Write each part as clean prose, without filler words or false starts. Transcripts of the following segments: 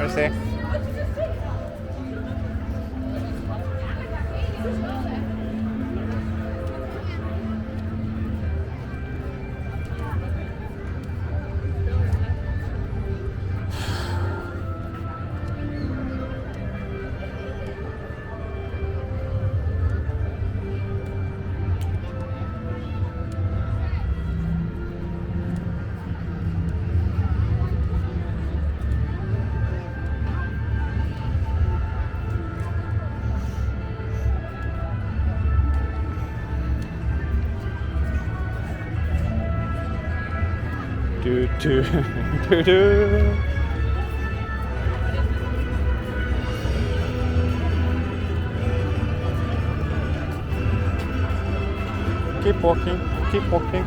Merci. Do, do, do, do. Keep walking, keep walking.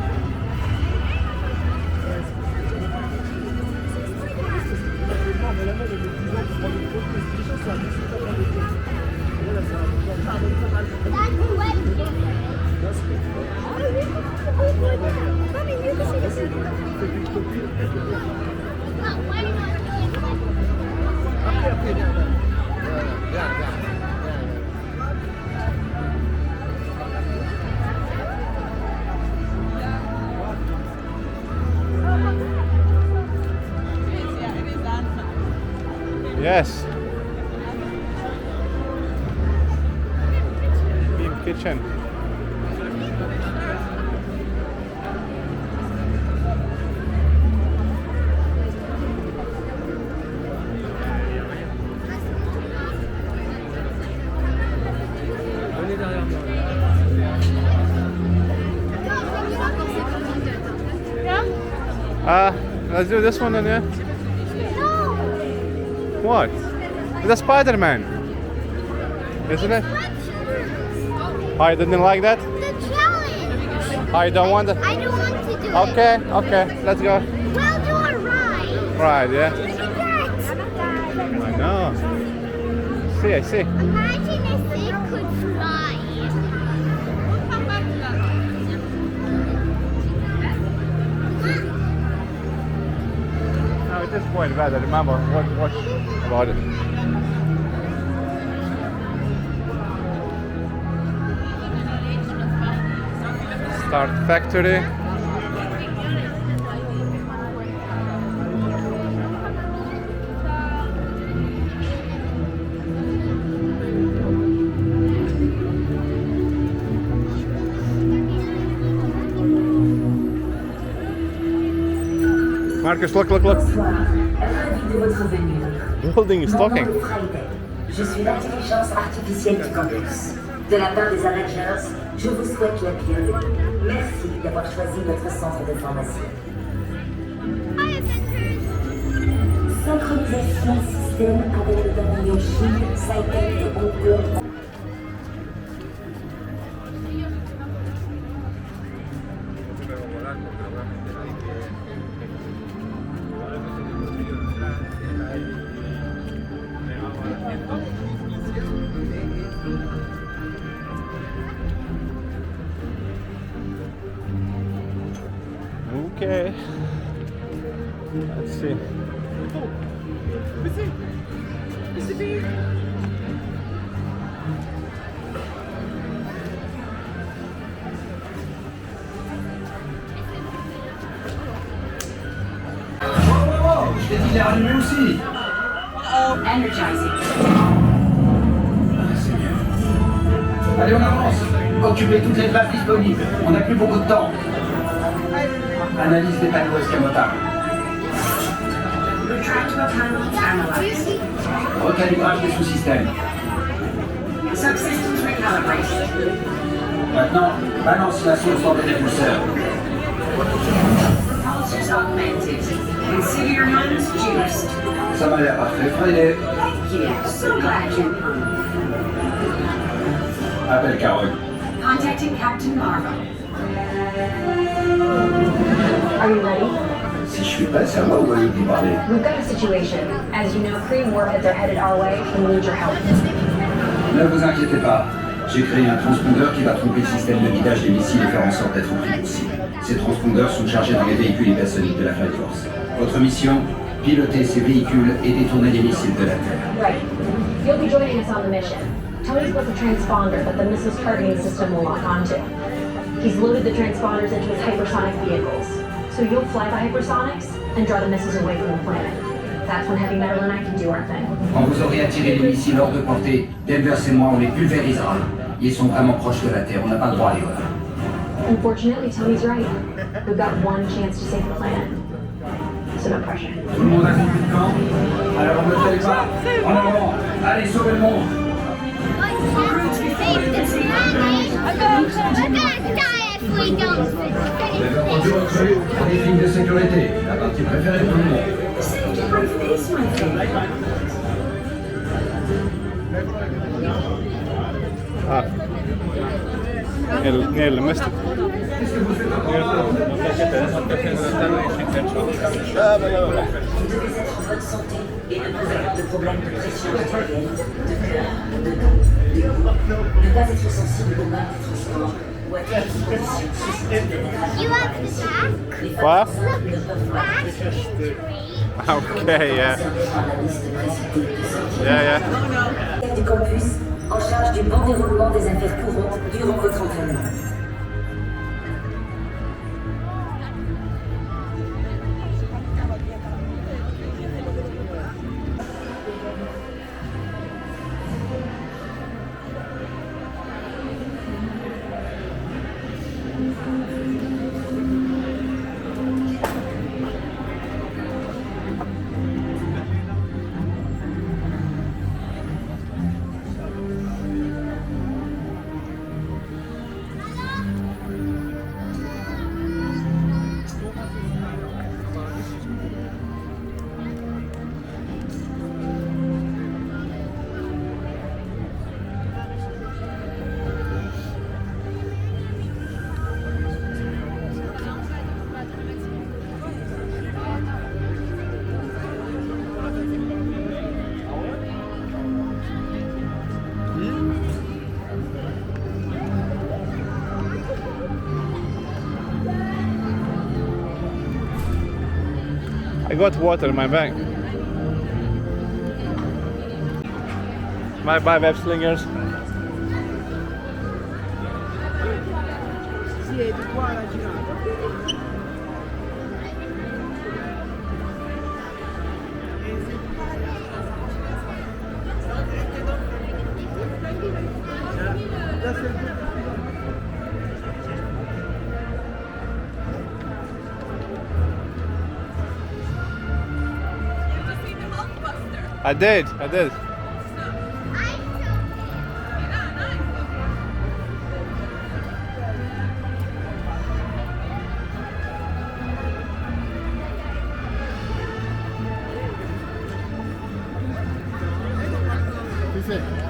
Yes. Beam kitchen. Let's do this one then, yeah? No. What? It's a Spider-Man, isn't it? Oh, you didn't like that? The challenge. Oh, you don't want it? I don't want to do it. Okay, okay, let's go. We'll do a ride. Right, yeah? Look I know. See, I see. Imagine if it could fly. No, at this point, rather remember what about it. Start factory. Marcus, look, look, look. Bonsoir, ravi de votre venue. Building is Mon nom talking. est Friday. Je suis l'intelligence artificielle du campus. De la part des Avengers, je vous souhaite la bienvenue. Merci d'avoir choisi notre centre de formation. Synchronisation système avec le pavillon Chine, Taipei et Hong Kong. Okay. Let's see. Je t'ai dit de les rallumer aussi. Energizing. Allez, on avance. Occupez toutes les places disponibles. On n'a plus beaucoup de temps. Analyse des panneaux escamotables. Retractable panels analyzed. Recalibrage des sous-systèmes. Subsystems recalibrated. Maintenant, balance la source dans les répulseurs. Pulses augmented. Consider your hands juiced. Ça m'a l'air parfait, Friday. Thank you. So glad you approved. Appelle Carole. Contacting Captain Marvel. Are you ready? Si je suis pas, c'est à moi ou à lui de parler. We've got a situation. As you know, 3 warheads are headed our way and we need your help. Ne vous inquiétez pas. J'ai créé un transpondeur qui va tromper le système de guidage des missiles et faire en sorte d'être pris pour cible. Ces transpondeurs sont chargés dans les véhicules hypersoniques de la Flight Force. Votre mission, piloter ces véhicules et détourner les missiles de la Terre. Right. You'll be joining us on the mission. Tony's built a transponder that the missile's targeting system will lock onto. He's loaded the transponders into his hypersonic vehicles. So you'll fly the hypersonics and draw the missiles away from the planet. That's when Heavy Metal and I can do our thing. Quand vous aurez attiré les missiles hors de portée, Danvers et moi, on les pulvérisera. Ils sont vraiment proches de la Terre, on n'a pas le droit à l'erreur. Unfortunately, Tony's right. We've got one chance to save the planet. So no pressure. Tout le monde a compris le camp? Alors on ne fait pas. En avant. Allez, sauvez le monde. Save the planet. We're gonna die if we don't finish Rendu recrue pour les films de sécurité. La partie préférée de tout le monde. Ah. Ilmeisesti. Vous devez être en bonne santé et ne pas avoir de problème de pression artérielle, de cœur, de dos, de cou. Ne pas être sensible aux marques de transport ou à toute exposition susceptible de mettre à You la have the back. Les femmes What? enceintes ne peuvent pas Back être is green. Okay, yeah. concernés par la liste précitée de sortie. Yeah, yeah. Du campus, en charge du bon déroulement des affaires courantes durant votre entraînement. I got water in my bag. Bye bye, web slingers. I did. Dice,